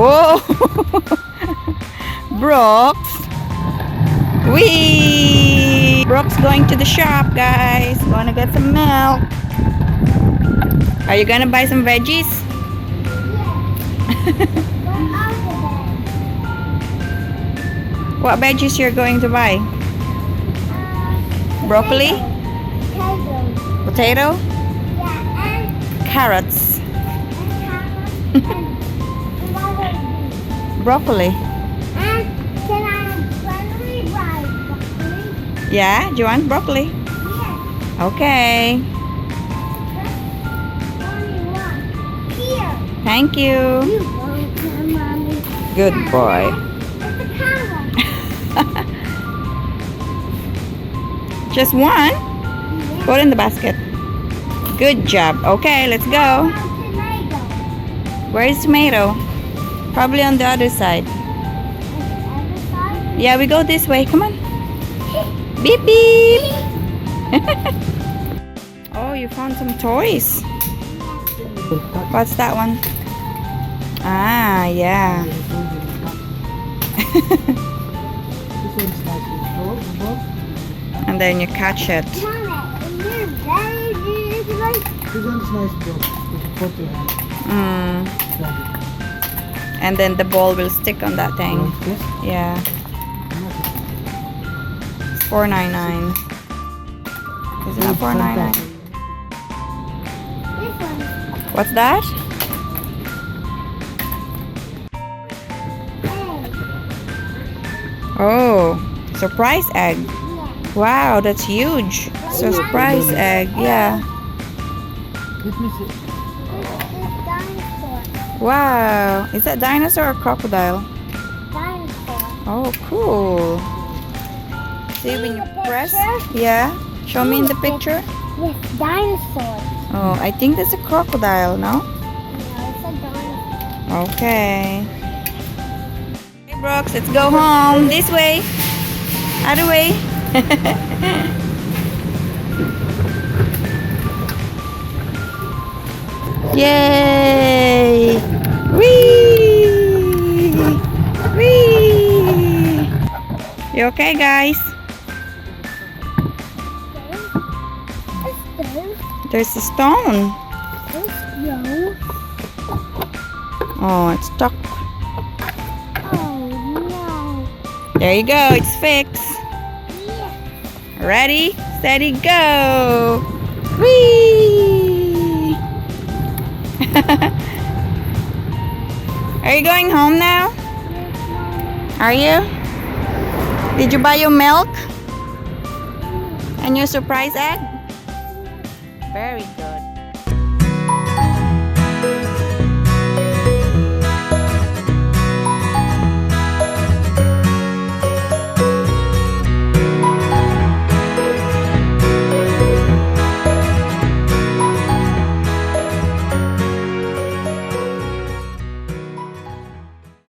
Oh, Brooks. Wee! Brooks going to the shop, guys. Gonna get some milk. Are you gonna buy some veggies? What veggies you're going to buy? Broccoli? Potato? Carrots. Broccoli. Can I finally buy broccoli? Yeah, do you want broccoli? Yes. Okay. Only one. Here. Thank you. You want them, Mommy. Good boy. It's a carrot. Just one? Put in the basket. Good job. Okay, let's go. Tomato. Where is tomato? Probably on the other side. Other side. Yeah, we go this way. Come on. Beep beep. Oh, you found some toys. What's that one? Ah, yeah. And then you catch it. Mama, you're very beautiful. This one's nice, bro. You can put your hand. Mm. And then the ball will stick on that thing. Like this. Yeah. It's $4.99. Isn't it $4.99? This one. What's that? Egg. Oh, surprise egg. Yeah. Wow, that's huge. Surprise egg, yeah. Let me see. It's dinosaur. Wow. Is that dinosaur or crocodile? Dinosaur. Oh, cool. See when you the press? picture? Yeah. Show me in the picture. Yes, dinosaur. Oh, I think that's a crocodile, no? No, it's a dinosaur. Okay. Hey, Brooks, let's go home. This way. Other way. Yay! Whee! Whee! You okay, guys? There's a stone. No. Oh, it's stuck. Oh There you go. It's fixed. no. Yeah. Ready, steady, go! Whee! Are you going home now? Are you? Did you buy your milk? And your surprise egg? Very good.